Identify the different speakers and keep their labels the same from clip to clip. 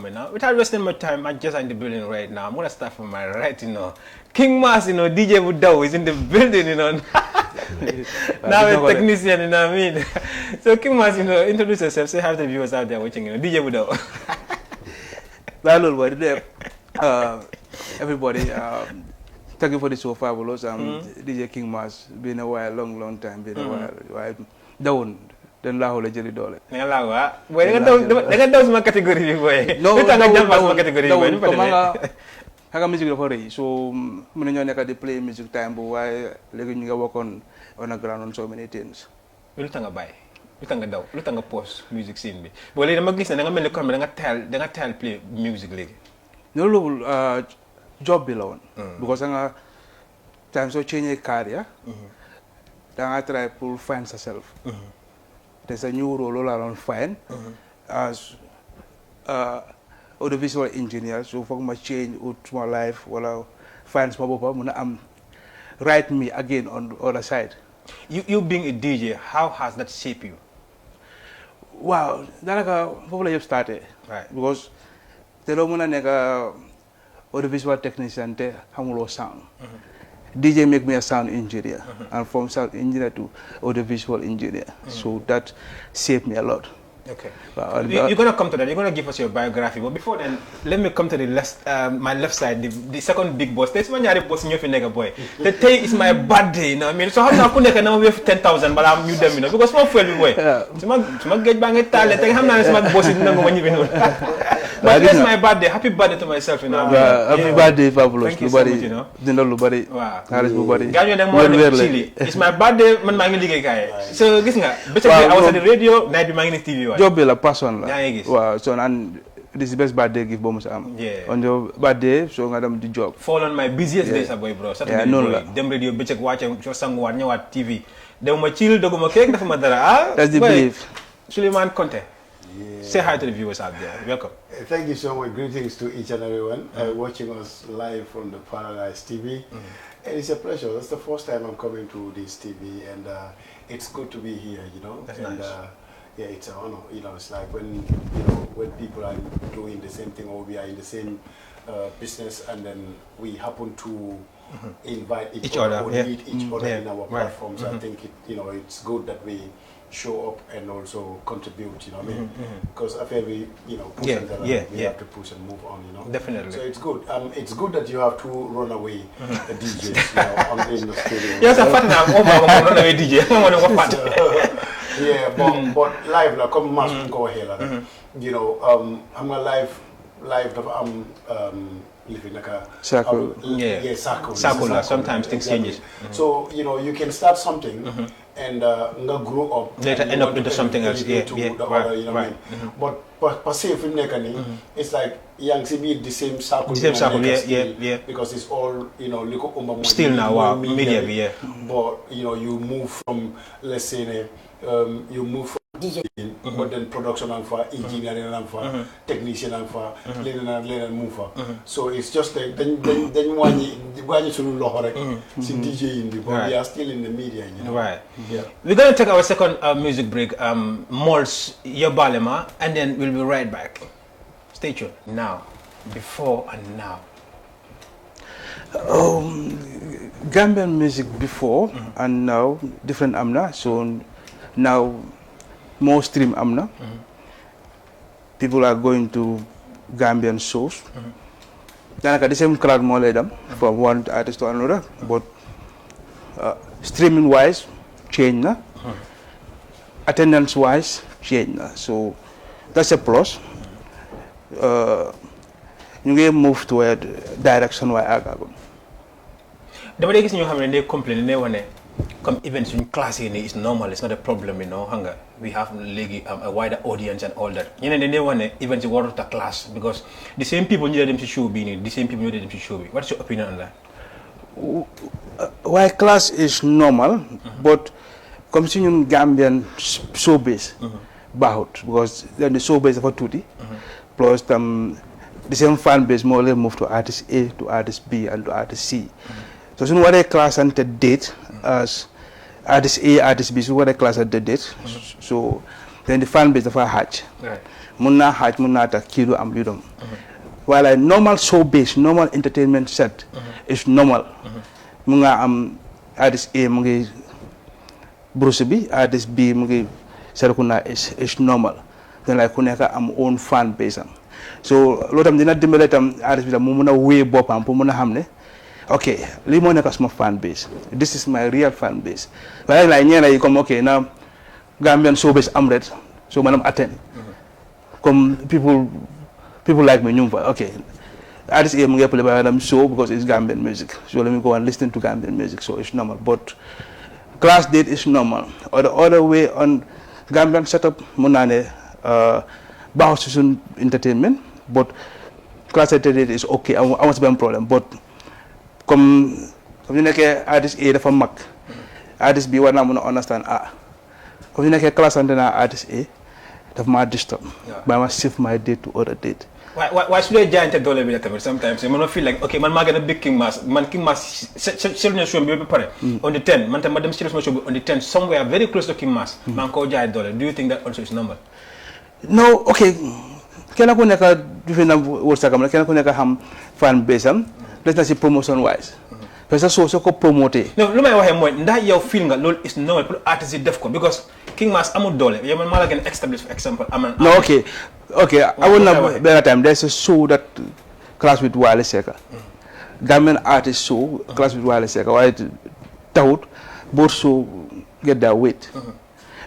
Speaker 1: coming now. Without wasting my time, I'm just in the building right now. I'm gonna start from my right, you know. King Mas, you know, DJ Budao is in the building, you know. Now a technician, you know what I mean? So King Mas, you know, introduce yourself, say hi to the viewers out there watching, you know, DJ Budao.
Speaker 2: Well, everybody, thank you for the show, fabulous. DJ King Mas, been a while, long time, been a while. Down. Then la hola jeli dole.
Speaker 1: Nga la wa. Boy, da nga daw sama category bi boy.
Speaker 2: No,
Speaker 1: tanga jam sama category boy.
Speaker 2: No, hanga music dafa reuy. So mën nañu nekk di play music time bu waaye léegi ñu nga workoon on a ground on so many things.
Speaker 1: Lu tanga bay. Lu tanga daw, lu tanga post music scene bi. Bo léegi dama gis ne da nga melni comme da nga tell play music léegi.
Speaker 2: No lu job bi la won. Because nga time so change career. Da nga try to find yourself. There's a new role I don't find as audiovisual engineer. So for my change out my life, while I find my papa, write me again on the other side.
Speaker 1: You being a DJ, how has that shaped you?
Speaker 2: Wow, that's probably you started.
Speaker 1: Right.
Speaker 2: Because the Romana nega audiovisual technician te hamulo sound. DJ make me a sound engineer, and from sound engineer to audiovisual engineer. So that saved me a lot.
Speaker 1: Okay. You're going to come to that. You're going to give us your biography. But before then, let me come to the my left side, the second big boss. There's one boss in your nigga boy. The day is my birthday, you know what I mean? So how do I put now we have 10,000, but I'm new them, you know? Because my friend boy. So get bang it talent. I'm not boss in number one you know. But that's my birthday. Happy birthday to myself, you know.
Speaker 2: Happy birthday, fabulous.
Speaker 1: Thank you so much, you know.
Speaker 2: Nobody.
Speaker 1: Wow.
Speaker 2: Nobody.
Speaker 1: Chili. It's my birthday. Man, mangi ligay kay. So guess nga. I was on the radio. Night mangi TV.
Speaker 2: Job be la passion la.
Speaker 1: Yeah,
Speaker 2: wow, so and this is best birthday gift bomus am.
Speaker 1: Yeah.
Speaker 2: On your birthday, so nga dem di job.
Speaker 1: Fall on my busiest days, boy, bro. Saturday boy. Dem radio becek watch so sangu wat ñewat TV. Dem ma chill doguma cake dafa ma dara.
Speaker 2: That's the belief.
Speaker 1: Suleiman Conte. Yeah. Say hi to the viewers out there. Welcome.
Speaker 3: Thank you so much. Greetings to each and everyone watching us live from the Paradise TV. And it's a pleasure. That's the first time I'm coming to this TV, and it's good to be here. You know.
Speaker 1: That's
Speaker 3: and,
Speaker 1: nice.
Speaker 3: Yeah, it's an honor. You know, it's like when when people are doing the same thing or we are in the same business, and then we happen to invite each other or meet each other in our platforms. I think it's good that we show up and also contribute. You know what I mean? Because after we push and we have to push and move on. You know.
Speaker 1: Definitely.
Speaker 3: So it's good. It's good that you have two runaway DJs in the studio.
Speaker 1: Yes, I'm fat now. I'm runaway DJ. I want to go fat.
Speaker 3: Yeah, but live la comme mas ko waxe la rek I'm a live living like a
Speaker 1: circle.
Speaker 3: Circle
Speaker 1: la. Sometimes things changes.
Speaker 3: So you can start something and nga grow up
Speaker 1: later end up into something else.
Speaker 3: Right. But per se film nekk ni it's like yang si biir the same circle.
Speaker 1: Yeah.
Speaker 3: Because it's all li ko umba
Speaker 1: still now media
Speaker 3: but you move from, let's say you move from DJing, but then production and for engineering and for technician and for learn move for. So it's just like then when you should look like DJing, but we are still in the media,
Speaker 1: Right.
Speaker 3: Yeah.
Speaker 1: We're gonna take our second music break. Malls Yabalema, and then we'll be right back. Stay tuned. Now, before and now.
Speaker 2: Gambian music before and now different amna. So now more stream amna. People are going to Gambian shows. Then the same crowd more like them from one artist to another, but streaming wise change na. Attendance wise change na. So that's a plus. You get move to a direction where I go.
Speaker 1: The way they they complain, they want come events in class is normal. It's not a problem, Hunger. We have a wider audience and all that. They want events in water class because the same people need them to show be. The same people need them to show be. What's your opinion on that?
Speaker 2: Why class is normal, but continuing Gambian showbiz, bahut because then the showbiz for tutti, plus the same fan base more or less move to artist A to artist B and to artist C. So soon what a class and the date as artist A, artist B, so what a class at the date. So then the fan base of a hatch.
Speaker 1: Right.
Speaker 2: Munna hatch munna ta kilo ambudum. while a normal show base, normal entertainment set is normal. Munga artist A mungi Bruce B, artist B mungi Serakunda is normal. Then like kuneka own fan base. So lotam dina dimbele tam artist bi mu muna wé bopam pour muna xamné okay li mo nekk sama fan base, this is my real fan base. Waaye la ñeena yi comme okay na Gambian showbiz am red so manam attend comme people like me ñum fa okay artist A mu ngi play by them show because it's Gambian music, so let me go and listen to Gambian music, so it's normal. But class date is normal, or the other way on Gambian setup mun naa ne baaxul si suñ entertainment, but class date is okay, amu si benn problème. But comme ñu nekkee artist A dafa mag, artist B war naa mun a understand comme ñu nekkee classe ante naa artist A dafa ma disturb ba ma shift my date to other date.
Speaker 1: Why should I jaayante doole bi la tamit sometimes man ma feel like okay man maa gën a big King Mass, man King Mass seen show bi ba pare on the 10 man tam ma dem si show bi on the 10 somewhere very close to King Mass maa ngi koo jaay doole. Do you think that also is normal?
Speaker 2: No, okay, kenn ku nekk du fi na wërsëgam la, kenn ku nekk xam fan base am, des na si promotion wise parce que soo ko promoté.
Speaker 1: non lu may waxee mooy ndax yow feel nga loolu is normal pour artiste yi def ko because King Mass amul doole yow man maa la gën a establish for example amal.
Speaker 2: No, okay, I will not better time. There's a show that class with Wale Seka, Gambian artist show class with Wale Seka. Why doubt both show get their weight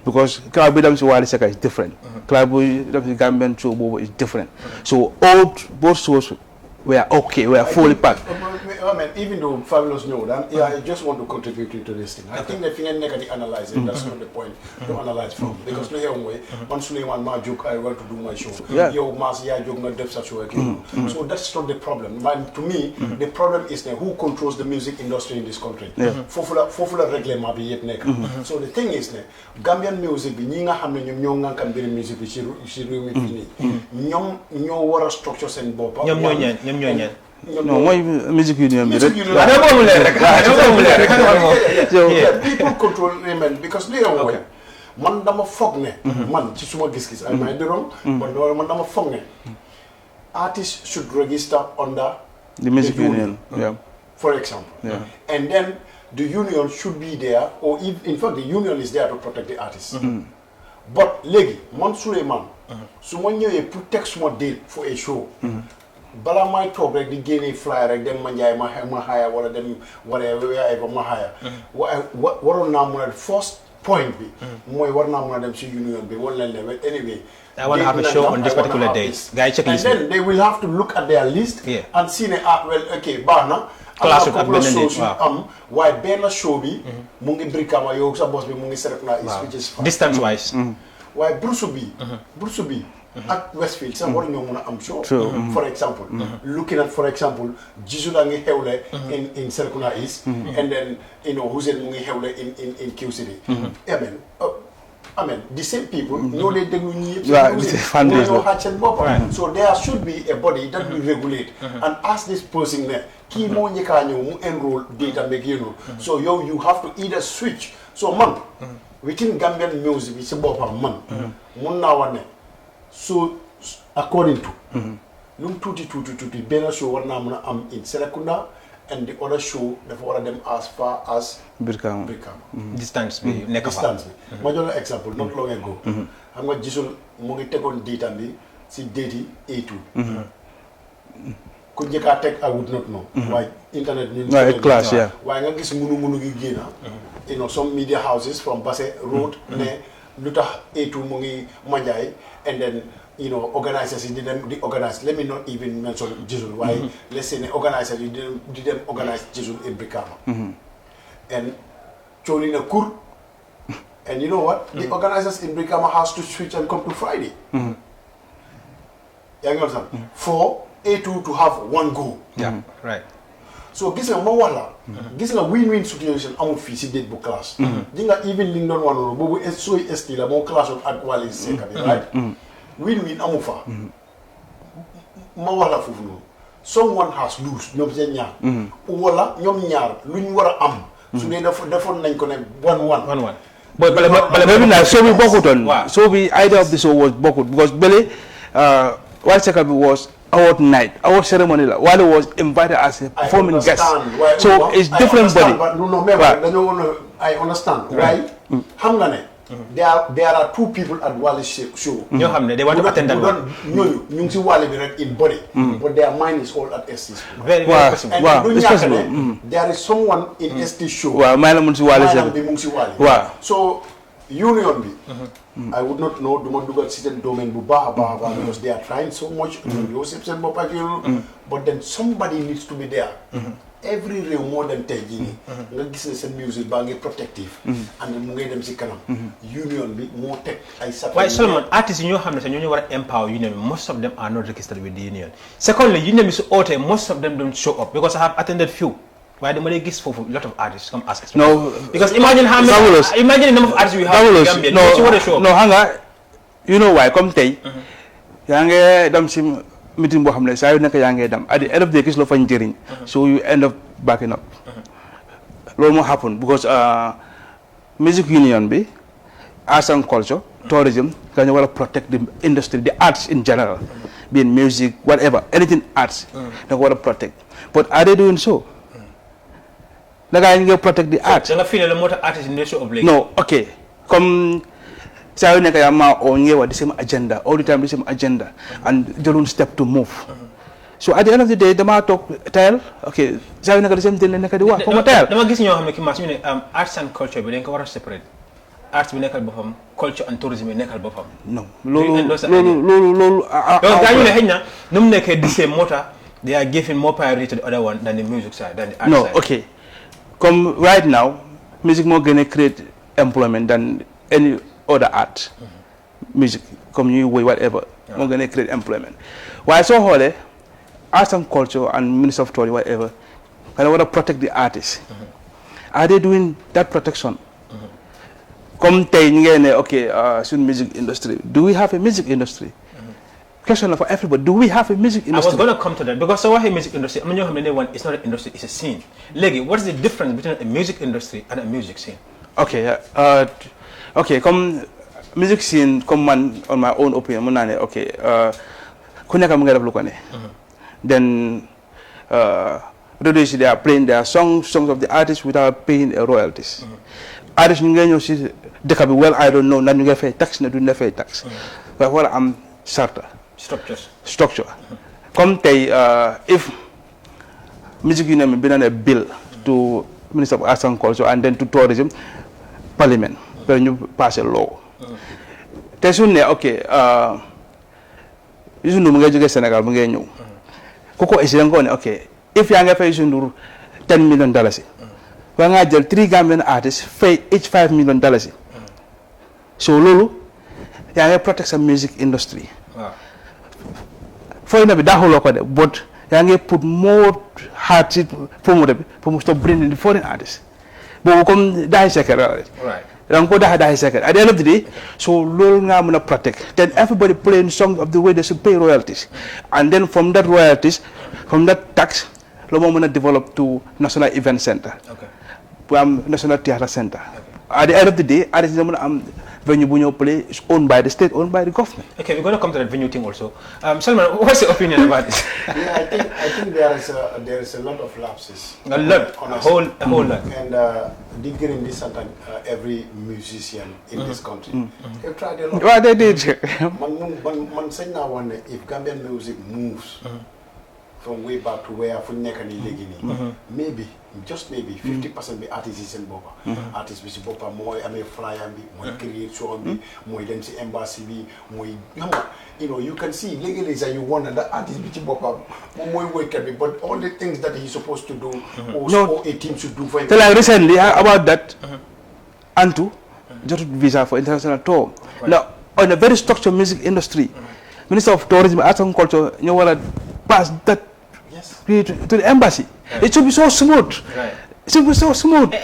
Speaker 2: because class with them Wale Seka is different. Class with them Gambian show is different. So all both shows were okay, were fully packed.
Speaker 3: I mean, even though Fabulous know that, I just want to contribute to this thing. I think the thing I negative analyze it, that's not the point to analyze from. Because no way, once Suleiman ma joke, I want to do my show. Yo, Mas, yeah, joke, not depth such work. So that's not the problem. But to me, the problem is who controls the music industry in this country. Fofula regle ma bi yet nek. So the thing is, Gambian music, bi ñi nga xamne ñom ñoo ngan kan bir music bi ci réew mi fini. Ñom ñoo wara structure sen bop.
Speaker 2: No, my music union.
Speaker 3: People control women because they are okay. Man dama fogg ne man ci suma gis-gis I might be wrong but man dama fogg ne artists should register under
Speaker 2: the music union. Yeah.
Speaker 3: For example. Yeah. And then the union should be there, or if, in fact the union is there to protect the artists. But legi man Suleiman su ma ñëwee pour teg suma date for a show bala may toog rek di génne flyer rek dem ma njaay ma haya wala dem whatever ma haya waroon naa mun a first point bi mooy war naa mun a dem si union bi wala leen ne anyway
Speaker 1: I want to have a show on this particular day. Guys, check list.
Speaker 3: And then they will have to look at their list and see well okay baax na
Speaker 1: class of
Speaker 3: shows waaye benn show bi mu ngi Brikama yow sa boss bi mu ngi Serekunda is which is fine.
Speaker 1: Distance wise
Speaker 3: waaye Bruce bi at Westfield sax war ñoo mën a am show for example looking at for example Jisu la ngi xewle in Serekunda East and then Hussein mu ngi xewle in Q City I mean the same people ñoo lay déglu ñi yëpp so there should be a body that will regulate and ask this person ne kii moo njëkkaa ñëw mu enroll data make so you have to either switch so man within Gambian music bi si boppam man mun naa wax ne so according to lum tuuti benn show war naa mën a am in Serekunda and the other show dafa war a dem as far as
Speaker 2: Brikama
Speaker 1: distance bi nekk fa
Speaker 3: distance bi ma jox la exemple not long ago xam nga gisul mu ngi tegoon diitam bi si déeti A2 ku njëkkaa teg I would not know waaye internet ni
Speaker 2: class
Speaker 3: waaye nga gis munu gi génna some media houses from Basse Road ne lu tax A2 mu ngi Manjai and then organizers yi di organize let me not even mention Jisul why let's say the organizers yi di dem organize Jisul in Brikama and Choli na kur and you know what the organizers in Brikama has to switch and come to Friday yaa ngi understand for A2 to have one go
Speaker 1: right
Speaker 3: so gis nga ma wax la gis nga win-win situation amul fii si date bu classe di nga even li nga doon wax noonu boobu sooy esti la moo classe ak Wally Seck bi right win-win amu fa ma wax la foofu noonu someone has lose ñoom seen ñaar wala ñoom ñaar luñ war a am su dee defoon nañ ko ne one
Speaker 2: but maybe now so we bokkutoon so the idea of the show was bokkut because Bele Wally Seck was award night, award ceremony. Wally was invited as a performing guest.
Speaker 3: Why,
Speaker 2: so it's different body.
Speaker 3: But no, I understand. Right? Hangane. There are two people at Wali's show.
Speaker 1: They want to attend that one.
Speaker 3: You see Wali in body, but their mind is all at ST's.
Speaker 1: Very possible.
Speaker 3: It's possible. There is someone in ST's show. So, union be. I would not know Dumandugal certain domain because they are trying so much. But then somebody needs to be there. Every real more than 10 years, music bang protective, and then mu dem ci kanam. Union be more tech.
Speaker 1: Why Solomon artists in your hamlet and you want to empower union? Most of them are not registered with the union. Secondly, union is auto. Most of them don't show up because I have attended few. Why the money gives for a lot of artists come ask us.
Speaker 2: No,
Speaker 1: because imagine how many. Imagine the number of artists we have in Gambia.
Speaker 2: No, hanga. You know why? Come tay. Yange dam sim. Meeting bo xamne sa yu nek ya ngay dem at the end of the day gis lo fañ jeriñ so you end up backing up lolu mo happen because music union be arts and culture tourism can wala protect the industry, the arts in general, being music, whatever, anything arts they want to protect, but are they doing so? They protect the arts.
Speaker 1: So feel the motor artists in the show of
Speaker 2: no, okay, come say we on the same agenda all the time, the same agenda, and they don't step to move. So at the end of the day, the matter talk tell okay. Say we the same thing like the work. Come tell.
Speaker 1: Dama gis ñoo xamne ki mas ñu ne arts and culture bi dañ ko wara separate. Arts bi nekkal bofam, culture and tourism bi nekkal bofam.
Speaker 2: No.
Speaker 1: Lolu
Speaker 2: donc
Speaker 1: dañu ne xeyna num nekké the same motor, they are giving more priority to the other one than the music side, than the art side.
Speaker 2: No, okay. Come right now, music more gonna create employment than any other art. Music, come new way, whatever, more gonna create employment. Why so holy? Arts and culture and Minister of Tourism, whatever, and I want to protect the artists. Are they doing that protection? Come okay, soon music industry. Do we have a music industry? Question for everybody. Do we have a music industry?
Speaker 1: I was going to come to that because so what a music industry, I mean, it's not an industry, it's a scene. Legi, what is the difference between a music industry and a music scene?
Speaker 2: Okay, okay, come music scene, come on my own opinion, okay, then they are playing their songs of the artists without paying royalties. Artists they can be well, I don't know, not you get tax, not do tax. But what I'm structure. Come if music union been on a bill to Minister of Arts and Culture and then to Tourism, Parliament, when you pass a law. Okay, you know, Senegal, Koko is okay. If you are paying $10 million, when I tell 3 Gambian artists pay each $5 million. So Lulu, you protect the music industry. For you that whole but you put more heart to stop bringing the foreign artists. But we come die second, right? At the end of the day, so Lulu gonna protect. Then everybody playing songs of the way they should pay royalties, and then from that royalties, from that tax, Lomo gonna develop to National Event Center, National Theatre Center. Okay. At the end of the day, venue play is owned by the state, owned by the government. Okay,
Speaker 1: we're going to come to that venue thing also. Salman, what's your opinion about this?
Speaker 3: Yeah, I think there is a lot of lapses.
Speaker 1: A lot, a whole lot.
Speaker 3: And digging this at every musician in this country, they've tried a lot.
Speaker 2: Well, they did.
Speaker 3: Man say now one if Gambian music moves from way back to where Funekani Legini, maybe. Just maybe 50% be artists in Boba. Artists which Boba more flyer be more create show be more them see embassy be more you know you can see legally that you want that artist which Boba more work can be, but all the things that he's supposed to do or a team should do for him.
Speaker 2: Tell I recently about that Antu just visa for international tour. Now on a very structured music industry, Minister of Tourism, Arts and Culture, you want to pass that to the embassy. It should be so smooth.
Speaker 1: Right.
Speaker 2: It should be so smooth. But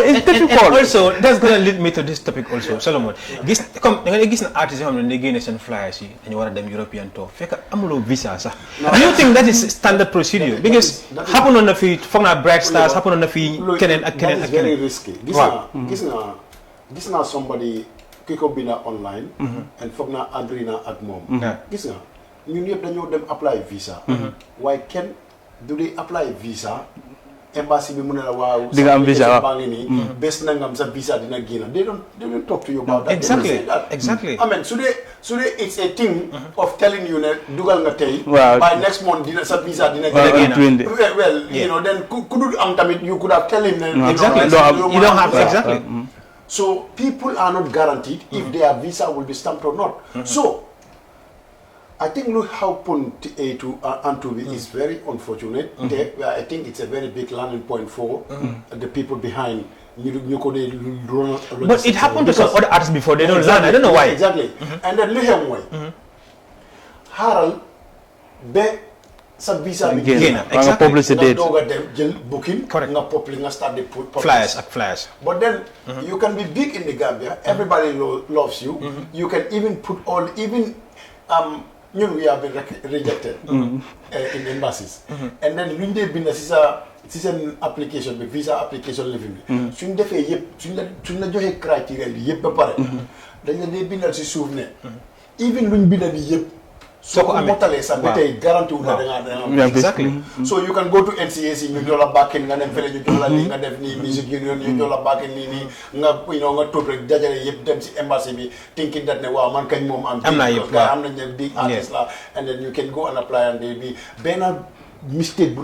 Speaker 2: it's difficult.
Speaker 1: And also, that's going to lead me to this topic also, Solomon. Come, you an artist who is and flyers and you want them European tour. I'm a visa. Do you think that is standard procedure? Because happen on the feet, from our bright stars, happen on the feet,
Speaker 3: that is very risky. This is somebody Kiko Bina online and Fogna Adrina at mom. ñun yëpp dañoo dem apply visa. waaye kenn du dee apply visa. embassy bi mu ne la waaw.
Speaker 2: di nga am visa waaw
Speaker 3: baa ngi nii. bés nangam sa visa dina génn. they don't talk to you about that.
Speaker 1: exactly.
Speaker 3: I mean su dee it's a thing. of telling you ne dugal nga tey.
Speaker 2: waaw
Speaker 3: by next month dina sa visa dina
Speaker 2: génn.
Speaker 3: well you know then ku dul am tamit you could have tell him ne.
Speaker 1: exactly you don't have exactly.
Speaker 3: So people are not guaranteed if their visa will be stamped or not. So I think look how to Antubi is very unfortunate. I think it's a very big learning point for the people behind.
Speaker 1: But it happened to some other artists before. They don't learn. I don't know why.
Speaker 3: Exactly. And then look how Haral be sa visa
Speaker 2: again. Exactly. Publicity
Speaker 3: date. Booking.
Speaker 1: Correct.
Speaker 3: Start the
Speaker 1: flyers.
Speaker 3: But then you can be big in the Gambia. Everybody loves you. You can even put we have been rejected in embassies. And then when they been it's an application, the visa application living. Soon they soon the criteria yep pare. Then they been even when been yep. So
Speaker 1: exactly.
Speaker 3: So you can go to NCAC, you dollar back in and then you dollar music union, you dollar back in to embassy thinking that man can mom I'm a big artist and then you can go and apply and they'll be Bernard mistake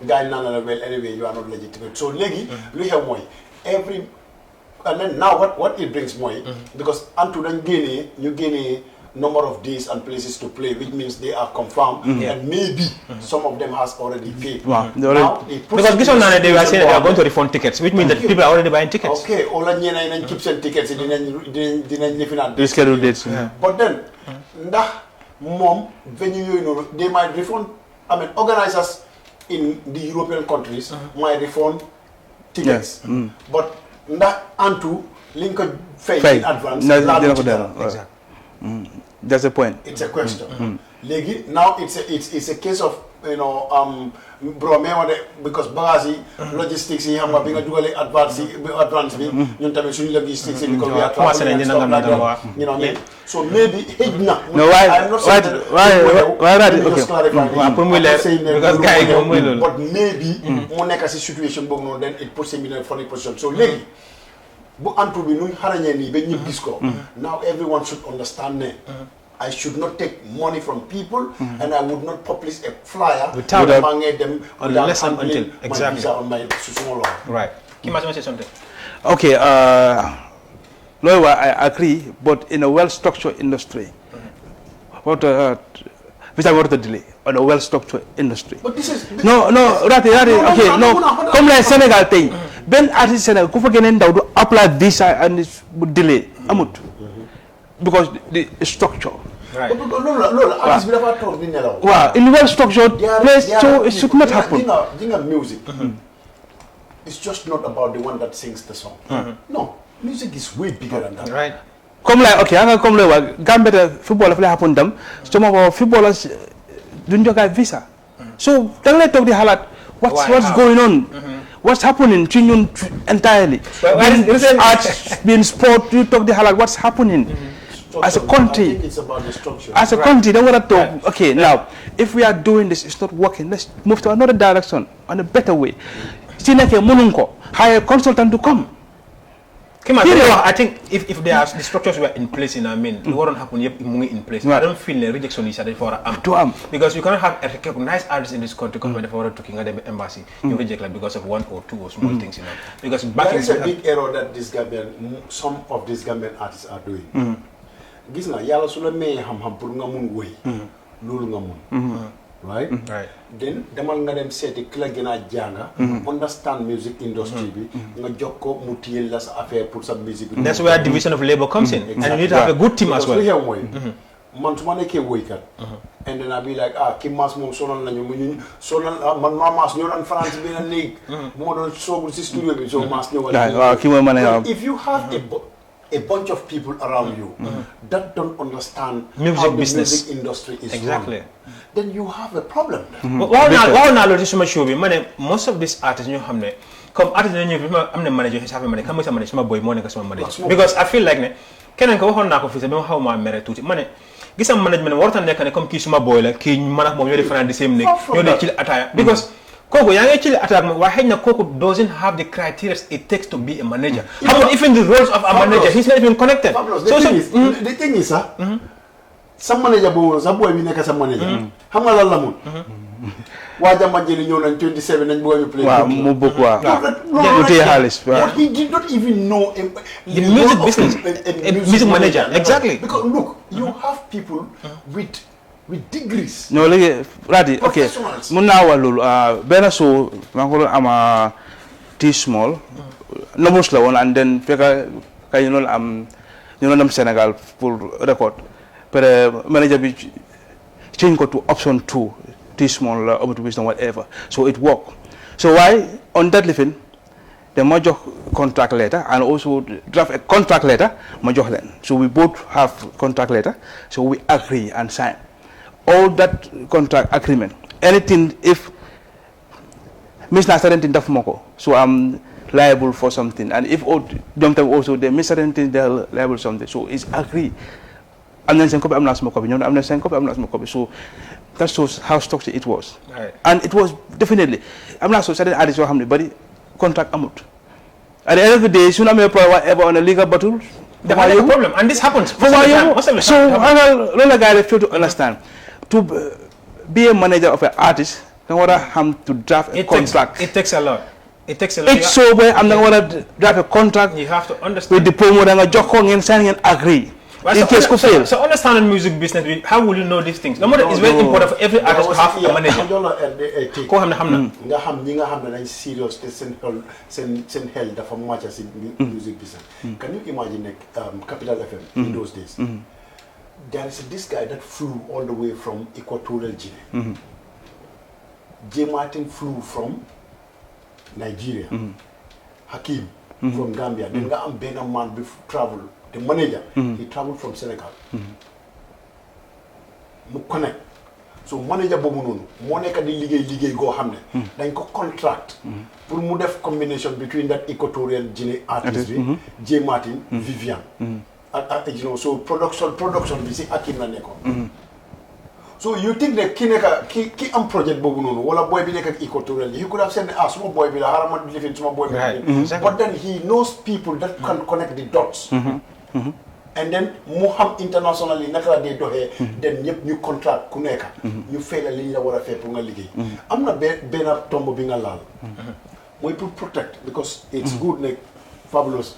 Speaker 3: guy well anyway you are not legitimate. So legi we have more every and then now what it brings more because unto then you gain number of days and places to play, which means they are confirmed, and maybe some of them has already paid.
Speaker 2: Wow.
Speaker 3: Now,
Speaker 1: because this one they were saying they are going to refund tickets, which means that people are already buying tickets.
Speaker 3: Okay, all the keep sending tickets,
Speaker 2: they schedule dates.
Speaker 3: But then, mom, venue, they might refund. I mean, organizers in the European countries might refund tickets, but Antu link in advance.
Speaker 2: Exactly. That's the point.
Speaker 3: It's a question. Now it's a case of bro because bagasi logistics yi xam nga bi nga dugale advance bi ñun tamit suñu logistics because we are traveling so maybe but maybe mu nekk ci situation boobu noonu then it puts him in a funny position so léegi bu antu bi nuñ xarañee nii ba ñëpp gis ko now everyone should understand ne I should not take money from people and I would not publish a flyer
Speaker 1: without
Speaker 3: them
Speaker 1: unless and until
Speaker 3: my visa on my small law.
Speaker 1: Right. Kim want to say something?
Speaker 2: Okay, I agree, but in a well-structured industry, which I want to delay on a well-structured industry.
Speaker 3: But this is
Speaker 2: Rati, okay, come like Senegal thing. Ben artist Senegal, go for getting down to apply visa and it's delay. Amut. Because the structure.
Speaker 3: Right. Artists will never talk in
Speaker 2: in well-structured place, so it should not happen.
Speaker 3: Music. It's just not about the one that sings the song. No, music is way bigger than that.
Speaker 1: Right.
Speaker 2: Come like okay, I'm gonna come like Gambia football if they happen them. Some of our footballers don't get visa. So then let's talk the halat. What's going on? What's happening? Entirely. Arts, being sport, you talk the halat. What's happening? As a country,
Speaker 3: I think it's about the structure.
Speaker 2: As a country, they want to talk. Okay, now if we are doing this, it's not working. Let's move to another direction, on a better way. Hire a consultant to come.
Speaker 1: I think if the structures were in place, it wouldn't happen in place. I don't feel the rejection is for because you cannot have a recognized artists in this country come for talking at the embassy. You reject because of one or two or small things, Because back
Speaker 3: there is a big error that some of these Gambian artists are doing. Gis nga yalla su la may xam-xam pour nga mun woy lolu nga mun right then demal nga dem séti ki la gëna janga understand music industry bi nga jokko mu tiyel la sa affaire pour sa music.
Speaker 1: That's where division of labor comes in. And you need to have a good team as well.
Speaker 3: Man su ma nekkee woykat and then I be like ki mas moom sonal nañu mu ñu sonal man ma mas ñoo daan France bi na néeg bu ma doon soogul si studio bi so mas ñëwal if you have a bunch of people around you that don't understand how the music industry is run, then you have a problem.
Speaker 1: Most of these artists, come artists, I'm the manager, have a manager, come with a manager, my boy, Monica, some manager. Because I feel like, can I go on now? How my married to money? gis am management warta nekk ne comme kii suma boy la kii man ak moom ñoo di fanaan di same nekk ñoo di chill attire because kooku yaa ngi chill attire moom waaye xëy na kooku doesn't have the criteria it takes to be a manager even the roles of a manager he's not even connected
Speaker 3: the thing is sa manager boobu sa boy bi nekk sa manager xam nga lan la mun waa jàmba jëli ñëw nañ 27 nañ bëgg ñu play
Speaker 2: waaw mu bëgg waaw
Speaker 3: but he did not even know
Speaker 1: the music business a music manager exactly
Speaker 3: because look you have people with degrees
Speaker 2: no léegi raadi ok mun naa wax loolu benn show maa ngi ko doon ama T Small Nomus la woon and then fekka kay ñu doon am ñu doon dem Sénégal pour record pare manager bi change ko to option 2 T Small over to wisdom whatever so it worked so why on that living the major contract letter and also draft a contract letter major len so we both have contract letter so we agree and sign all that contract agreement anything if miss na certain daf mako so I'm liable for something and if also they miss certain they're liable something so it's agree am na seen copy am na sama copy ñoom am na seen copy am na sama copy so that shows how structured it was and it was definitely am na so certain artists yoo xam ne bari contract amut at the end of the day su ñu amee problème whatever on a legal battle
Speaker 1: dafa nekk problem and this happens
Speaker 2: so loolu la gars yi fail to understand to be a manager of an artist da nga war a xam to draft a contract
Speaker 1: it takes a lot
Speaker 2: it's so where am na nga war a draft a contract
Speaker 1: you have to understand
Speaker 2: with the promoter da nga jox ko ngeen sign ngeen agree in case ko fail
Speaker 1: so understanding music business how will you know these things no matter it's very important for every artist to have a manager ko xam ne
Speaker 3: nga xam ñi nga xam ne dañ serious te seen xel dafa màcc si music business can you imagine Capital FM in those days there is this guy that flew all the way from Equatorial Guinea J. Martin flew from Nigeria Hakim from Gambia then nga am benn man bi travel the manager he traveled from Senegal mu connect so manager boobu noonu moo nekk di liggéey goo xam ne dañ ko contract pour mu def combination between that Equatorial Guinea artist bi J. Martin Vivian ak you know so production bi si Hakim la nekkoon so you think that ki am project boobu noonu wala boy bi nekk ak Equatorial he could have said suma boy bi la xaaral ma lifin suma boy bi but then he knows people that can connect the dots and then mu xam internationally naka la dee doxee then ñëpp ñu contract ku nekk ñu fay la li ñu la war a fay pour nga liggéey am na benn tomb bi nga laal mooy pour protect because it's good like Fabulous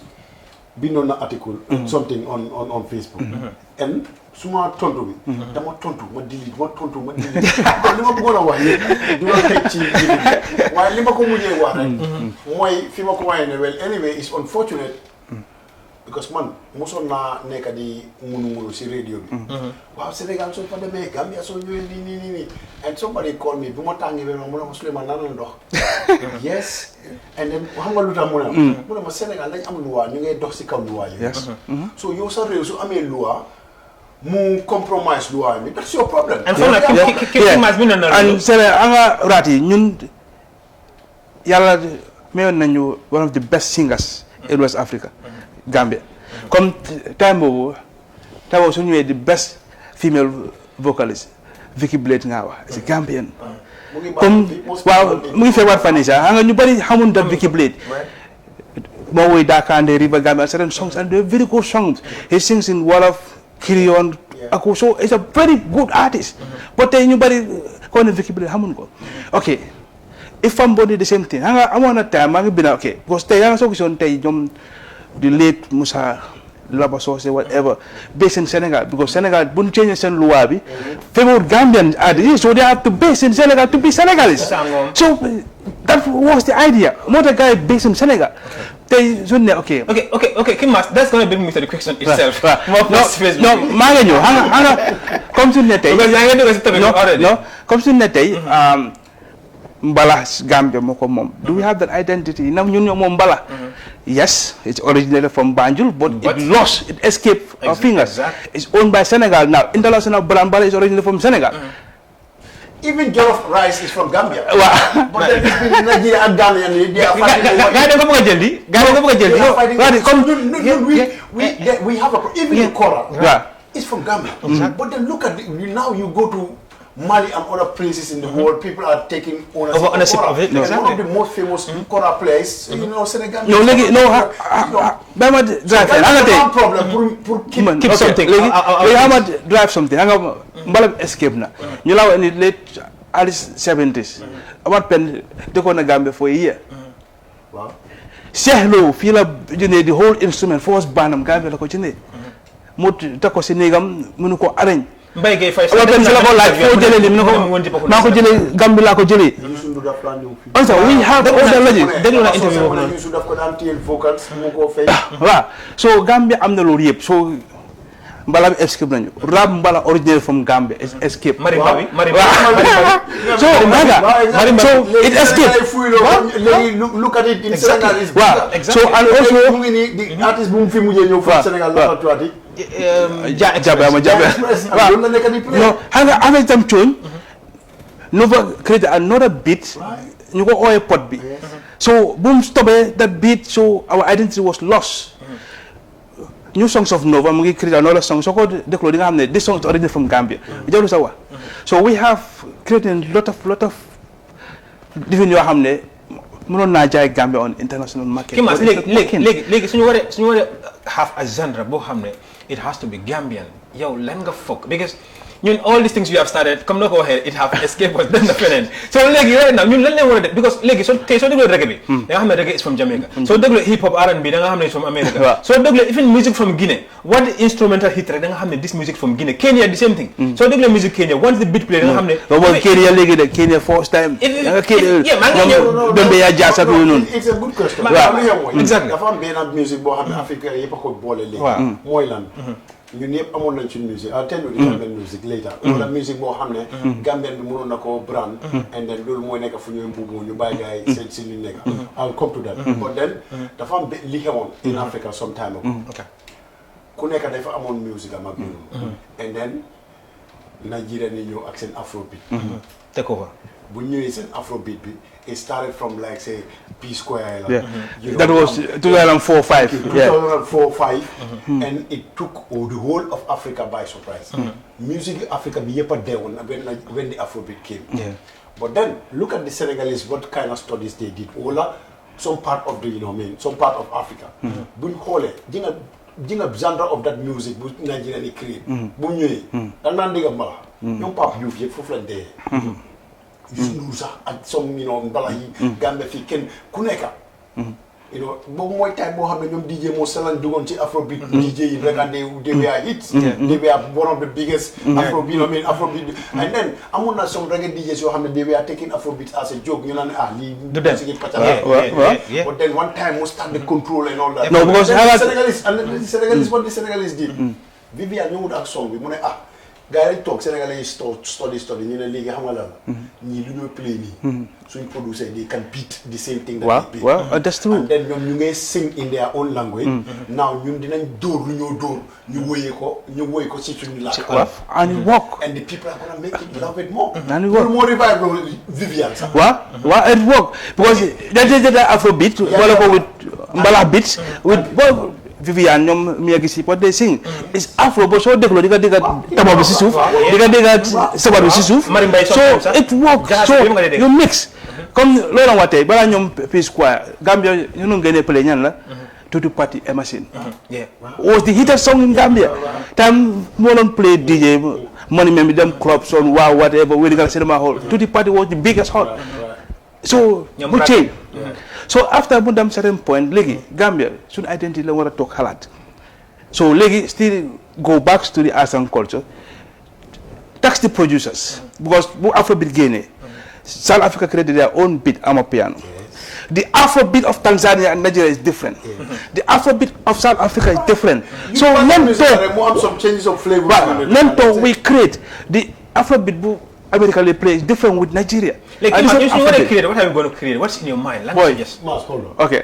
Speaker 3: bindoon na article something on Facebook and suma tontu bi dama tontu ma delete li ma bëggoon a wax yëpp du ma teg ci bi waaye li ma ko mujjee wax rek mooy fi ma ko waxee ne well anyway it's unfortunate because man mosoon naa nekk di munu si radio bi waaw Sénégal soo fa demee Gambia soo ñëwee nii and somebody call me bu ma tàngee ba mu ne ma Souleymane naan la ndox yes and then xam nga lu tax mu ne ma Sénégal dañ am loi ñu ngay dox si kaw loi yi so yow sa réew su amee loi mu compromise loi bi that's your problem
Speaker 1: and fana
Speaker 2: and Sénégal anga raat yi ñun yàlla mayoon nañu one of the best singers in West Africa Gambia comme time boobu su ñëwee the best female vocalist Vicky Blade nga wax c'est Gambian comme waaw mu ngi feebar fan yii sax xam nga ñu bëri xamuñ da Vicky Blade moo woy Dakande River Gambia certain songs and they're very good songs he sings in Wolof Kirion ako so it's a very good artist but tey ñu bëri ko ne Vicky Blade xamuñ ko ok if somebody the same thing xam nga amoon na time maa ngi bina ok because tey yaa nga soo gisoon tey ñoom the late Musa Laba Sose whatever based in Senegal because Senegal bu ñu change seen loi bi favor Gambian artists so they have to base in Senegal to be Senegalese so that was the idea moo tax gars yi based in Senegal tey suñu ne ok
Speaker 1: Kimas that's gonna bring me to the question itself
Speaker 2: no maa ngi ñëw xam nga comme suñu ne tey comme suñu ne tey Mbala Gambia moo ko moom do we have that identity nam ñun ñoo moom Mbala yes it's originated from Banjul but it escaped our fingers it's owned by Senegal now international brand Mbala is originated from Senegal
Speaker 3: even jollof rice is from Gambia but then it's been Nigeria and Ghana and they are fighting
Speaker 2: gars yi da nga bëgg a jël di
Speaker 3: we have a even the Kora is from Gambia. But then look at now you go to Mali and other places in the world, people are taking ownership of it. Exactly. One of the most famous kora players, you know, Senegal.
Speaker 2: No,
Speaker 3: no problem for
Speaker 1: keep something.
Speaker 2: Drive something. Mbalam escape na. You know, in the late early 70s, about pen they go to Gambia for a year.
Speaker 3: Wow.
Speaker 2: Sehlo feel the whole instrument first banam Gambia la ko jine. Mot tako Senegam munu ko arrange.
Speaker 1: Mbay gay fay
Speaker 2: la ko laaj fo jëlé lim nako jëlé Gambie la ko jëlé also we have all the legends
Speaker 1: déglu na interview boobu noonu
Speaker 3: Youssou daf ko daan téel vocals mu ko fay
Speaker 2: voilà so Gambie am na loolu yëpp so mbala escape nañu rap mbala original from Gambia escape
Speaker 1: marimba
Speaker 2: so it escape
Speaker 3: look at it in Senegal is
Speaker 2: so and also
Speaker 3: the artist bu mu fi mujjee ñëw fi Senegal la tuati
Speaker 2: jabe no hanga avec tam tune nova create another beat ñu ko oye pot bi so boom stopé that beat so our identity was lost new songs of Nova mu ngi create another song so ko deklo di nga xamne this song is originally from Gambia jawlu sa wa so we have created a lot of different yoo xamne mënon na jaay Gambia on international market
Speaker 1: ki mas léegi suñu waré have a genre boo xamne it has to be Gambian yow lan nga fokk because ñun all these things we have started comme nako waxe it have escape was then the fenen so léegi right now ñun lan lañ wara def because léegi so déglu reggae bi da nga xam ne reggae is from Jamaica so déglu hip hop R&B da nga xam ne from America so déglu even music from Guinea what the instrumental hit rek da nga xam ne this music from Guinea Kenya the same thing so déglu music Kenya once the beat play da nga xam ne
Speaker 2: Kenya léegi de Kenya first time Gambia jazz ak noonu
Speaker 3: it's a good question exactly dafa am benn music boo xam ne Afrique yëpp ko boole léegi mooy lan ñun ñëpp amoon nañ ci musique I'll tell you the Gambian music later wala musique boo xam ne Gambian bi mënoon na ko brand and then loolu mooy nekk fu ñuy mbubu ñu bàyyi gars yi seen li nekk I'll come to that but then dafa am li xewoon in Africa some time ago ku nekk dafa amoon musique am ak ñun and then Nigeria ni ñëw ak seen afrobeat
Speaker 1: take over
Speaker 3: bu ñëwee seen afrobeat bi it started from like say P Square
Speaker 2: that was 2004-5
Speaker 3: and it took the whole of Africa by surprise music Africa bi yëpp a deewoon when the afrobeat came but then look at the Senegalese what kind of studies they did wala some part of the some part of Africa buñ xoolee ji nga genre of that music bu Nigeria ni create bu ñëwee da naan digga mbala ñoom Pape Diouf yëpp foofu lañ dee Youssou sax ak some mbala yi Gambia fii kenn ku nekk boobu mooy time boo xam ne ñoom DJ moo salan dugoon ci afrobeat DJ yi rek and they were hits they were one of the biggest afrobeat and then amoon na some reggae DJs yoo xam ne they were taking afrobeat as a joke ñu naan lii musique pacala but then one time mu start the control and all that
Speaker 2: no because
Speaker 3: Senegalese what the Senegalese did Viviane ñëwut ak song bi mu ne gars yi toog Sénégalais yi study ñu ne léegi xam nga lan ñii lu ñoo play nii suñ producer they can beat the same thing that they beat
Speaker 2: that's true
Speaker 3: and then ñoom ñu ngay sing in their own language now ñun dinañ dóor lu ñoo dóor ñu woy ko ci suñu làkk
Speaker 2: and it work
Speaker 3: and the people are gonna make it love it more
Speaker 2: and it work
Speaker 3: moo revive Viviane sax
Speaker 2: waaw it work because that Afrobeat wala ko with mbala beats with Viviane ñoom mi ngi si what they sing is afro but soo dégloo di nga dégg tama bi si suuf di nga dégg sabar bi si suuf so it works so you mix comme loolu wax tey balaa ñoom P Square Gambia ñu nu ngeen play ñan la Tutu Party Emerson was the hittest song in Gambia time moo doon play DJ money même dem clubs on wow whatever Wedigal Cinema Hall Tutu Party was the biggest hot so mu change so after mu dem certain point léegi Gambia suñu identity la war a toog xalaat so léegi still go back to the arts and culture tax the producers because bu Afrobeat génnee South Africa created their own beat Amapiano the Afrobeat of Tanzania and Nigeria is different the Afrobeat of South Africa is different so même temps we create the Afrobeat bu America they play is different with Nigeria.
Speaker 1: Like if you want to create, what are you going to create? What's in your mind?
Speaker 3: Mas, hold on.
Speaker 2: Okay.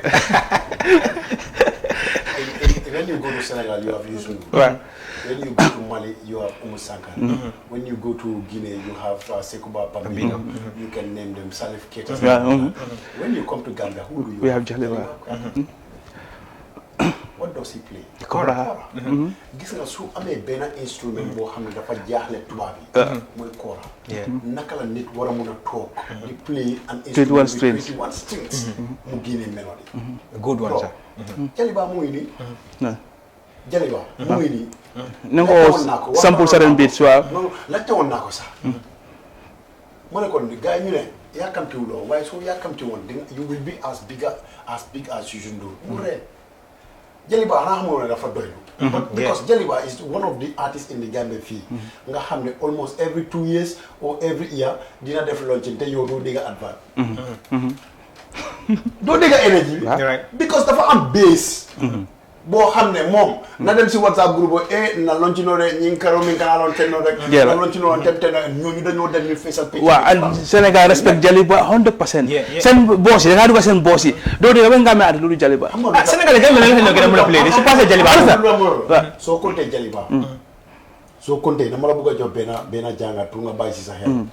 Speaker 3: When you go to Senegal, you have Youssou.
Speaker 2: Right.
Speaker 3: When you go to Mali, you have Oumou Sankara. When you go to Guinea, you have Sekouba Pambina. You can name them Salif Keita. When you come to Gambia, who do you
Speaker 2: We have Jaleba.
Speaker 3: What does he play?
Speaker 1: Kora.
Speaker 3: Gis nga su amee benn instrument boo xam ne dafa jaaxle tubaab yi. mooy kora. naka la nit war a mun a toog. di play an instrument with 21 strings. mu génne melody.
Speaker 1: Good one, sir.
Speaker 3: Jaliba mu ngi nii. Jaliba mu ngi nii.
Speaker 2: na nga ko sample certain beats waaw.
Speaker 3: non laajte woon naa ko sax. mu ne kon gars yi ñu ne yàkkamtiwuloo waaye soo yàkkamti woon di you will be as big as you should do. mu ree Jaliba xanaa xamoon ne dafa doylu. but because Jaliba is one of the artists in the Gambia fii. nga xam ne almost every 2 years or every year dina def launching te yow doo dégg advert. doo dégg energy bi. because dafa am base. boo xam ne moom. na dem si WhatsApp groupe na launchino de ñi karo min kana lon tenno rek. na launchino on tem tenno ñooñu dañoo dem ñu feesal picc.
Speaker 2: waaw and Sénégal respect Jaliba 100%. seen boss yi da ngaa dugg seen boss yi doo dégg ba nga amee at lu dul Jaliba.
Speaker 1: Sénégal gën la ñu gën a mën a play di su passé Jaliba
Speaker 3: soo compté Jaliba. soo compté dama la bëgg a jox benn jàngat pour nga bàyyi si sa xel.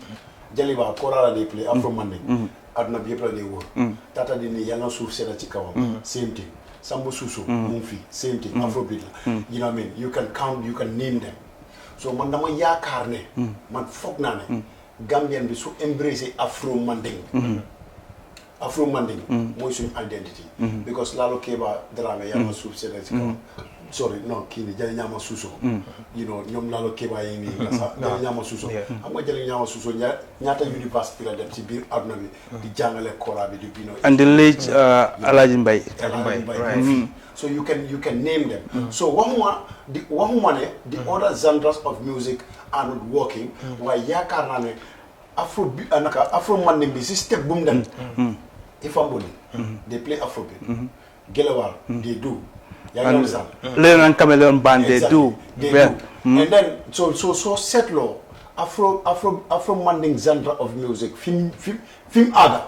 Speaker 3: Jaliba kora la di play afro manding. aduna bi yëpp la di wóor. tata di nii yàlla suuf sedda ci kawam. same thing. Sambu Susu, Mumfi, same thing, Afrobeat. You know what I mean? You can count, you can name them. So man dama yaakaar ne man foog naa ne Gambian bi su embrace Afro Manding. Afro Manding mooy suñu identity. Because Lalo Keba Dramé yàlla suuf sedda ci kawam. Sorry, no, kii nii Jali Ñaama Suso. You know, ñoom Lalo Keba yi nii sax Jali Ñaama Suso. Xam nga Jali Ñaama Suso ñaata université la dem ci biir àdduna bi di jàngale kora bi di bino.
Speaker 2: And the late Alhaji Mbaye.
Speaker 1: Right.
Speaker 3: So you can name them. So waxuma ne the other genres of music are not working. waaye yaakaar naa ne Afro Manding bi si step bu mu dem. Ifamboli they play Afrobeat. Gelewal they do. yaa ngi understand.
Speaker 2: Leon and Chameleon band they do.
Speaker 3: They do. And then so seetloo Afro Manding genre of music film aada.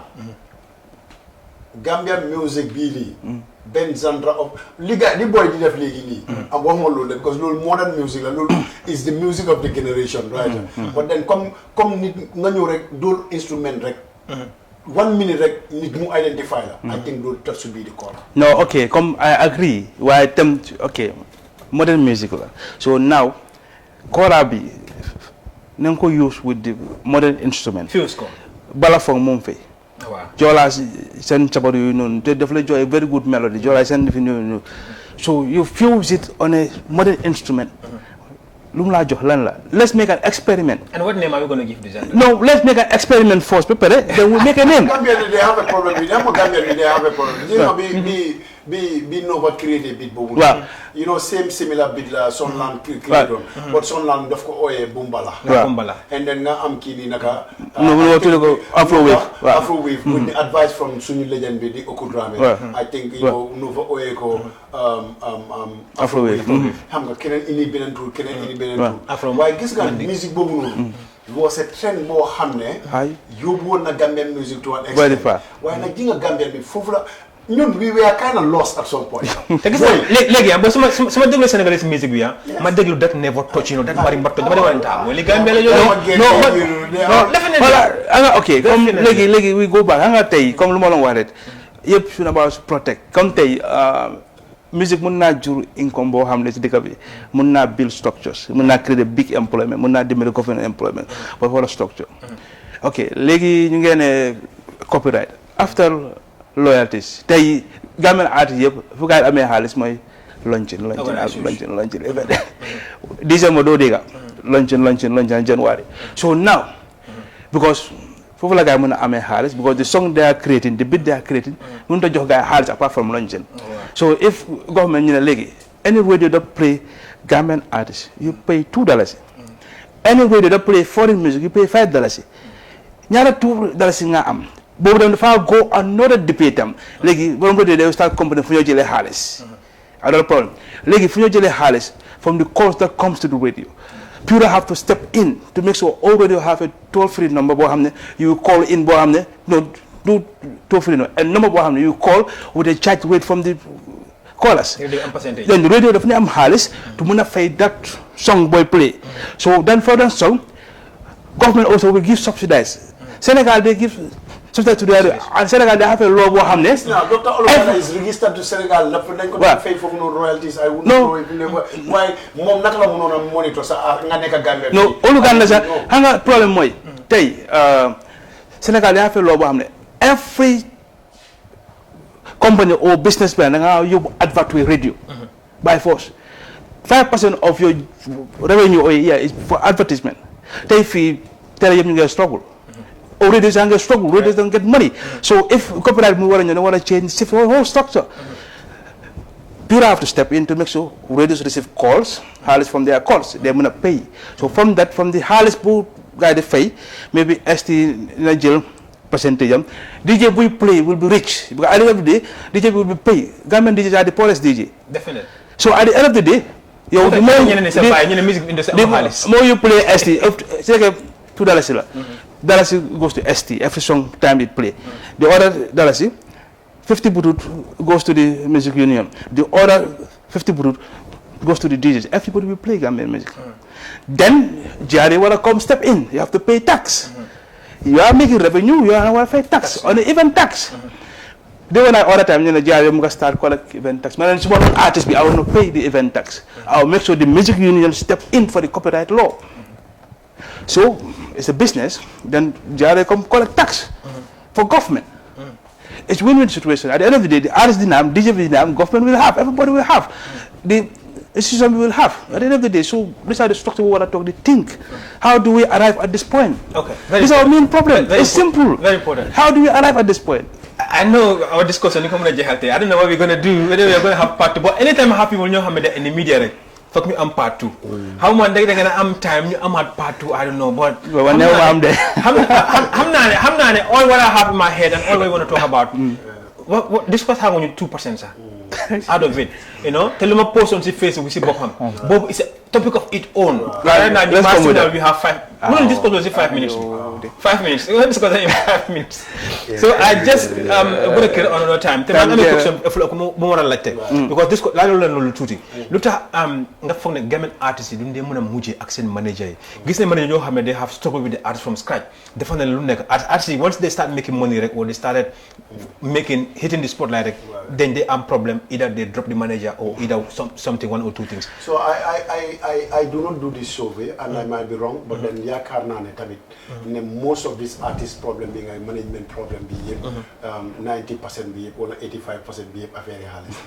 Speaker 3: Gambian music bii lii. benn genre of li boy di def léegi nii. am waxuma loolu de because loolu modern music la loolu is the music of the generation right. but then comme nit nga ñëw rek dool instrument rek. 1 minute rek nit mu identify la. I think loolu that should be the call.
Speaker 2: No, okay, I agree. Waaye tam okay modern music la so now kora bi na nga ko use with the modern instrument.
Speaker 1: Fuse ko.
Speaker 2: Balafong moom fay.
Speaker 1: waaw
Speaker 2: Joolaa seen cabar yooyu noonu te daf lay jox a very good melody Joolaa seen defi noonu so you fuse it on a modern instrument. lu mu laa jox lan la let's make an experiment.
Speaker 1: And what name are we going to give the genre?
Speaker 2: No, let's make an experiment first. Then we make a name.
Speaker 3: Gambian, they have a problem with them. Gambian, they have a problem. You know, be Nova created beat boom.
Speaker 2: Wow.
Speaker 3: You know, similar beat la Sonland created on. But Sonland of course oye bumbala.
Speaker 1: Bumbala.
Speaker 3: And then na am kini naka.
Speaker 2: No, to go Afrowave.
Speaker 3: Afrowave with the advice from Sunni legend be the Okudrame. I think you know Nova oye ko
Speaker 2: Afrowave.
Speaker 3: Xam nga keneen ini beneen tour keneen ini beneen tour. Waaye gis nga musique boobu noonu. was a trend boo xam ne. yóbbu woon na Gambian music to an extent. waaye nag ji nga Gambian bi foofu la. ñun we were kind of lost at some point.
Speaker 1: te gis nga léegi ba su ma déglu Sénégalais musique bi ma déglu that never touch that marimba touch dama demoon taa mooy li Gambia la
Speaker 2: non ok comme léegi we go back nga tey comme lu ma la wax rek yëpp su na ba protect comme tey musique mun naa jur income boo xam ne ci dëkk bi mun naa build structures mun naa créer big employment mun naa dimbali government employment but wala structure ok léegi ñu ngeen ne copyright after loyalties tey Gambian artist yëpp fu gaay amee xaalis mooy launching December doo dégga launching January so now because foofu la gaay mën a amee xaalis because the song they are creating the beat they are creating mënut a jox gaay xaalis apart from launching so if government ñu ne léegi any radio that play Gambian artist you pay $2 any radio that play foreign music you pay $5 ñaara $2 nga am boobu dem dafa go another debate am léegi borom radio they start company fu ñoo jëlee xaalis another problem léegi fu ñoo jëlee xaalis from the cost that comes to the radio people have to step in to make sure all radio have a toll-free number boo xam ne you call in boo xam ne no do toll-free number and number boo xam ne you call with a charge rate from the callers then the radio dafa ne am xaalis to mën a fay that song boy play so then for that song government also will give subsidize Senegal they give subject to the and Senegal they have a law boo xam ne.
Speaker 3: Now, Dr. Olofana is registered to Senegal. Nañ ko pay for no royalties. I wouldn't know if never. Why mom naka la mënon monitor sa nga nek Gambia.
Speaker 2: No, olu gan la sa xam nga problème mooy tey Senegal they have a law boo xam ne every company or businessman da nga yóbbu advert to radio by force 5% of your revenue a year is for advertisement. Tey fii télé yëpp ñu ngi struggle. Or radios are going to struggle, radios don't get money. So if copyright want to change shift the whole structure, people have to step in to make sure radios receive calls, Harlis from their calls, they're going to pay. So from that, from the Harlis guy they pay, maybe ST Nigel percentage, DJ will play will be rich. Because at the end of the day, DJ will be paid. Government DJs are the poorest DJ.
Speaker 1: Definitely.
Speaker 2: So at the end of the day, the more you play ST, $2 Dallas goes to ST every song time it play. The other Dallas 50 butut goes to the music union. The other 50 butut goes to the DJs. Everybody will play Gambian music. Then Jari wanna come step in. You have to pay tax. You are making revenue. You are wanna pay tax on the event tax. Then when I order time, Jari must start collect event tax. Man, one artist I want to pay the event tax. I will make sure the music union step in for the copyright law. So it's a business, then Jare come collect tax for government. It's win-win situation. At the end of the day, the artist dinam, DJ dinam, government will have, everybody will have. The institution will have. At the end of the day, so these are the structure we want to talk, they think. How do we arrive at this point?
Speaker 1: Okay.
Speaker 2: This is our main problem. It's simple.
Speaker 1: Very important.
Speaker 2: How do we arrive at this point?
Speaker 1: I know our discussion, I don't know what we're going to do, whether we're going to have part two, but anytime I have people know how many in the media, right? Fuck me, I'm part 2. How much they're gonna time? I'm at part 2. I don't know, but
Speaker 2: whenever I'm there,
Speaker 1: I'm not. All what I have in my head and all I want to talk about. What discuss how only 2%, sir. Out of it, you know. Tell them a post on the Facebook. We see Bob. Bob is a topic of its own. Right now, the master that we have 5. We'll discuss was 5 minutes. 5 minutes. We'll discuss in 5 minutes. So I just gonna kill on another time. I'm more like that because this la lo tuti. Luta nga fogné gamen artist yi duñ mëna mujjé ak sen manager yi. Gis né manager ñoo xamné they have struggled with the artist from scratch. Defa na lu nek artist once they start making money or they started hitting the spotlight then they have problem. Either they drop the manager or either something, 1 or 2 things.
Speaker 3: So I do not do this survey and I might be wrong, but then yaakaar naa ne tamit ne most of this artist problem being a management problem bi yëpp 90% bi yëpp wala 85% bi yëpp affaire yi xaalis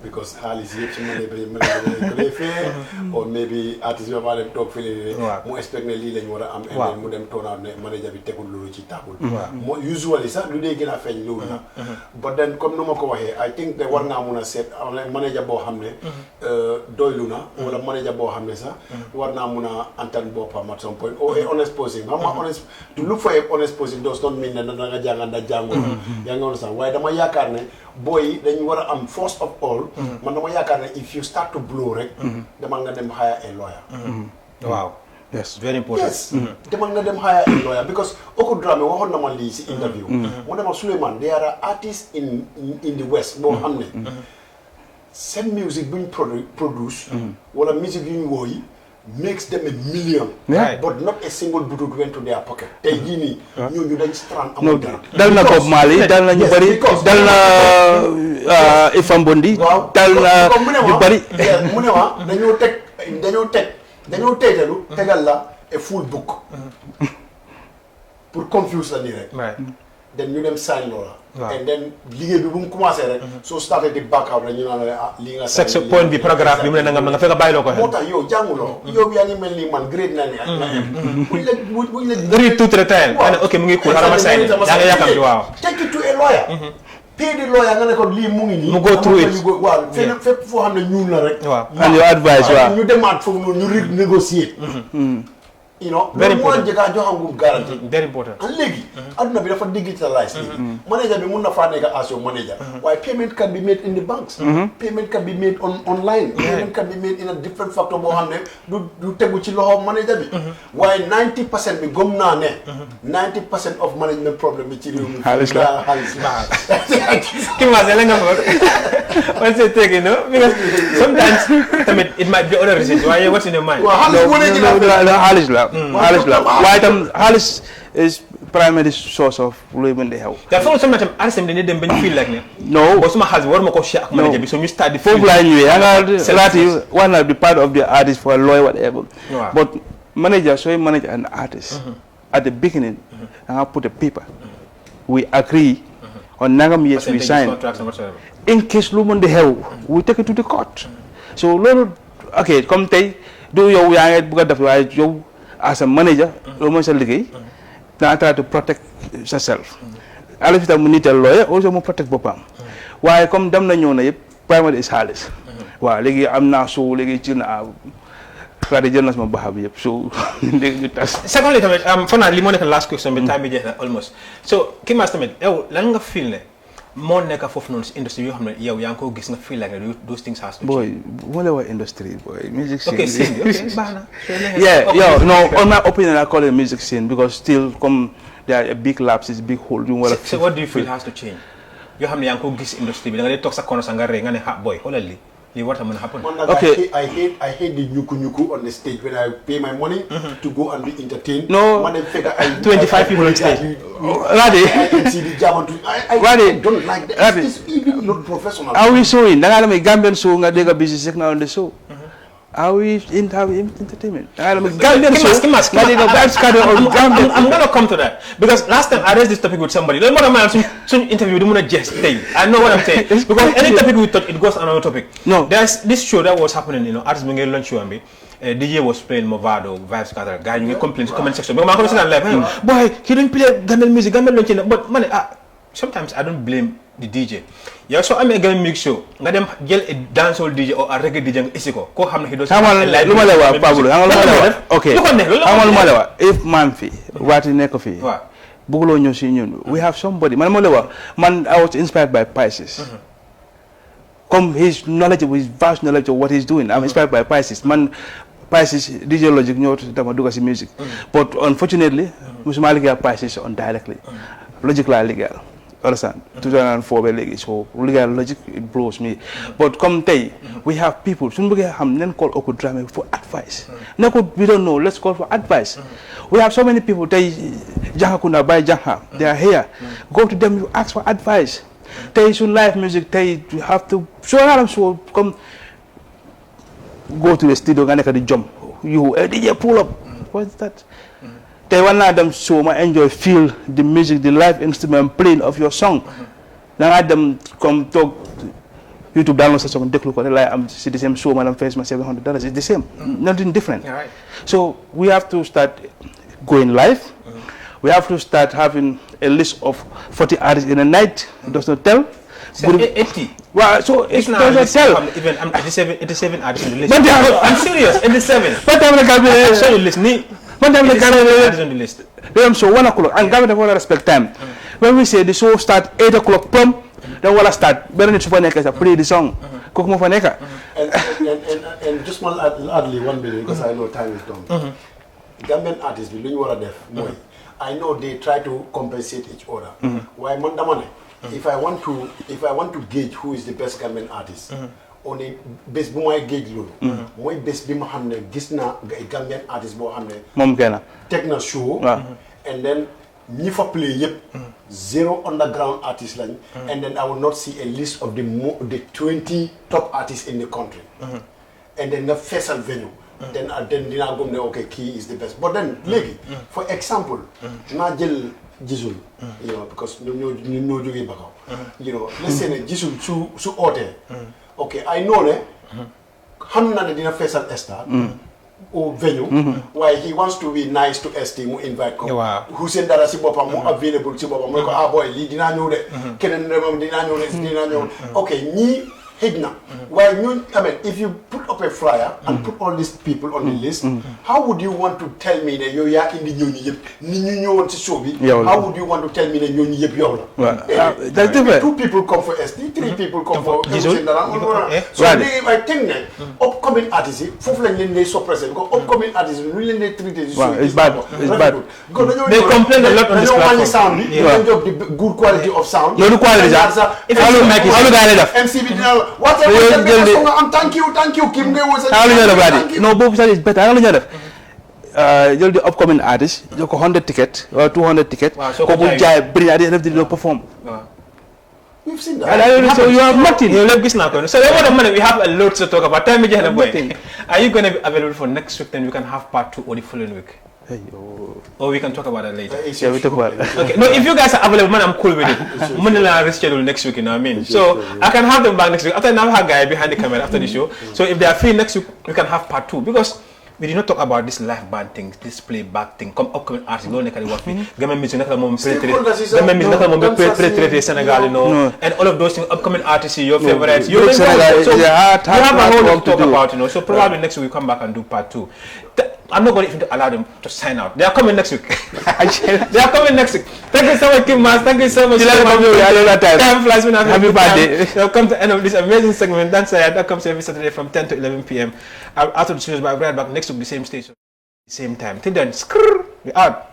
Speaker 3: because xaalis yëpp ci manager bi fee or maybe artist bi ma dem toog fii mu expect ne lii lañ war a am and mu dem tournaat ne manager bi tegul loolu ci table moo usually sax lu dee gën a feeñ loolu la but then comme nu ma ko waxee I think ne war ngaa mun a seet manager boo xam ne doylu na wala manager boo xam ne sax war naa mun a antan boppam at some point or a honest person xam nga honest to look for a honest person does not mean ne da nga jàngal da jàngoo yaa ngi woon sax waaye dama yaakaar ne booy dañu war a am first of all man dama yaakaar ne if you start to blow rek demal nga dem hire a lawyer
Speaker 1: wow yes very important
Speaker 3: yes demal nga dem hire a lawyer because Oko Dramé waxoon na ma lii si interview mu ne ma Suleiman there are artists in the west boo xam ne seen music buñ produce wala music yu ñu wooyi makes them $1 million but not a single butut went to their pocket tey jii nii ñooñu dañ strand amul dara
Speaker 2: dal na ko Mali dal na ñu bari dal na Ifam Bondi dal na ñu bari
Speaker 3: mu ne ma dañoo teetalu tegal la a full book pour confuse la nii rek then ñu dem sign loola and then liggéey bi bu mu commencé rek soo starté di back out rek ñu naan la lii nga
Speaker 1: section point bi paragraphe bi mu ne nga fekk bàyyi loo ko
Speaker 3: moo tax yow jànguloo yow yaa ngi mel ni man grade na buñ la
Speaker 1: read tuuti rek tayal ok mu ngi cool xaaral ma sign yaa ngi yàkkamti waaw
Speaker 3: take it to a lawyer pay the lawyer nga ne ko lii mu ngi nii
Speaker 1: mu go through it
Speaker 3: waaw fépp foo xam ne ñuul la rek
Speaker 2: and your advice waaw
Speaker 3: ñu demaat foofu noonu ñu renégocier you know
Speaker 1: very important
Speaker 3: jëkkaa joxangum garantie
Speaker 1: very important
Speaker 3: and léegi adduna bi dafa digitalize léegi manager bi mun na faa nekk as your manager waaye payment can be made in the banks payment can be made online payment can be made in a different factor boo xam ne du tegu ci loxo manager bi waaye 90% bi gëm naa ne 90% of management problem bi ci réew mi
Speaker 2: xaalis la
Speaker 1: ki ma la nga foog once you take it no because sometimes it might be other reasons why what's in your mind
Speaker 2: xaalis la waaye tam xaalis is primary source of loolu mën di xew.
Speaker 1: te foofu sometimes artiste dañuy dem ba ñu feel like ne.
Speaker 2: no
Speaker 1: boo suma xaalis war ma ko share ak manager bi so ñu start di
Speaker 2: foofu laa ñëwee one of the part of the artist for a lawyer whatever. But manager sooy manage an artist. At the beginning. da nga put a paper. We agree. on nangam years we sign. In case lu mën di xew. we take it to the court. so loolu ok comme tey du yow yaa ngi bëgg a def waaye yow as a manager. loolu mooy sa liggéey. da try to protect yourself. Alif itam mu nitel lawyer also mu protect boppam. waaye comme dem na ñëw na yëpp primary is xaalis. waaw léegi am naa soo léegi ci na xarit jël na sama baax bi yëpp so léegi ñu tas.
Speaker 1: secondly tamit foog naa li moo nekk last question bi time bi jeex na almost so kii maas tamit yow lan nga feel ne moo nekk foofu noonu si industrie yoo xam ne yow yaa ngi ko gis nga feel like ne those things has to change.
Speaker 2: boy bu ma la wax industry boy music scene.
Speaker 1: okay baax na.
Speaker 2: yeah yo no on my opinion I call it music scene because still come there are a big lapses big hole you want to.
Speaker 1: so what do you feel has to change yoo xam ne yaa ngi ko gis industrie bi da nga dee toog sa kono sa nga ree nga ne ha boy xoolal li what am going to happen?
Speaker 2: Okay.
Speaker 3: I hate the nyuku on the stage when I pay my money to go and be entertained.
Speaker 2: No.
Speaker 1: 25 people on stage.
Speaker 2: Radi.
Speaker 3: I see the German. I don't like that. It's even not professional.
Speaker 2: Are we showing? Gambian show nga dega busy signal on the show. Are we in entertainment? Gambian show.
Speaker 1: I'm gonna come to that because last time I raised this topic with somebody. Don't matter, man. Some interview, don't wanna just stay. I know what I'm saying because any topic we touch, it goes another topic.
Speaker 2: No,
Speaker 1: there's this show that was happening. You know, artists being lunch show and be. DJ was playing Movado, Vibes Scatter. Guy, you complain comment section. But I'm saying like, boy, he didn't play Gambian music, Gambian lunch. But man, sometimes I don't blame the DJ. Yeah, so I'm a Gambian mix show. Nga dem jël a dancehall DJ or a reggae DJ nga isi ko. Ko xam ne he does.
Speaker 2: Okay. If man fi, what in neko fi. Bugulo ñëw si ñun. We have somebody. Man I was inspired by Pisces. Come his knowledge, his vast knowledge of what he's doing. I'm inspired by Pisces. Man, Pisces, DJ Logic, dama duga si music. But unfortunately, musuma liggéey Pisces on directly. Logic la liggéey. Understand? 2004 legal, so legal logic it blows me. But come day, we have people. Soon we have call Okudrame for advice. We don't know. Let's call for advice. We have so many people. They Jahakuna by Jaha. They are here. Go to them. You ask for advice. They should live music. They have to. So come. Go to the studio and the jump. You DJ pull up. What's that? They want them so much enjoy, feel the music, the live instrument playing of your song. Now them come talk YouTube download the song, take look at it like I'm see the same show, man, I'm facing my $700. It's the same, nothing different.
Speaker 1: Right.
Speaker 2: So we have to start going live. We have to start having a list of 40 artists in a night. It does not tell.
Speaker 1: 80.
Speaker 2: Well, so it doesn't tell.
Speaker 1: Even I'm 87 artists on the list. I'm serious. 87.
Speaker 2: But I'm
Speaker 1: sorry, listen.
Speaker 2: When they
Speaker 1: on the list.
Speaker 2: So 1 o'clock and government want to respect time. When we say the show start 8 o'clock prompt, then we'll start. Better to play the song.
Speaker 3: And just one addly 1 minute because I know time is done. Gambian artists I know they try to compensate each other. Why Mandamane? If I want to gauge who is the best Gambian artist. On a best bu may gauge loolu mooy bés bi ma xam ne gis naa Gambian artist boo xam ne
Speaker 2: moom kenn
Speaker 3: teg na show and then ñi fa play yëpp 0 underground artists lañ and then I will not see a list of the 20 top artists in the country and then nga feesal venue then dinaa gëm ne okay kii is the best but then léegi for example naa jël Jisul you know because ñoom ñoo jógee Bakaw you know let's say ne Jisul su ootee okay, I know that Hamna didn't face an Esther or venue why he wants to be nice to ST mu invite ko who send that si bopam mu available si bopam mo ko boy li dina ñew de kenen remam dina ñew okay ñi hidna why you I mean if you put up a flyer and put all these people on the list how would you want to tell me that you ya indi ñoo ñi yep ni ñu ñewon ci show bi how would you want to tell me that ñoo ñi yep yow la
Speaker 2: that's different
Speaker 3: 2 people come for ST 3 people come for so I think that upcoming artists fofu lañ leen lay suppressé because upcoming artists ñu leen lay treater
Speaker 2: it's bad
Speaker 1: they complain a lot on this platform
Speaker 3: sound you enjoy the good quality of sound
Speaker 2: no quality if you make it
Speaker 3: MC bi whatever I'm thank you Kim ngay wo sa
Speaker 2: no bobu sa is better jël di upcoming artist jox ko 100 tickets or 200 tickets.
Speaker 1: Wow, so
Speaker 2: kooku jaay bring at the end of the day perform.
Speaker 3: We've seen
Speaker 2: So you are Martin.
Speaker 1: So we have a lot to talk about. Tell me, boy, are you going to be available for next week? Then we can have part 2 or the following week.
Speaker 2: Hey,
Speaker 1: or we can talk about that later.
Speaker 2: Yeah, we talk about it.
Speaker 1: Okay. No, if you guys are available, man, I'm cool with it. I'm gonna reschedule next week. You know what I mean? So I can have them back next week. After now, I have a guy behind the camera after the show. So if they are free next week, we can have part 2 because. We did not talk about this live band thing, this playback thing. Come upcoming artists, don't make any work. Gambian music, not mom play Senegal, you know, and all of those things. Upcoming artists, your favorites. You have a whole lot to talk about, you know. So probably next week we come back and do part 2. I'm not going to allow them to sign out. They are coming next week. They are coming next week. Thank you so much, Kim Mas. Thank you so much. Time flies when I'm happy birthday. Welcome to the end of this amazing segment. That comes every Saturday from 10 to 11 p.m. After the show, I'll be right back next week, the same station, same time. Till then, we out.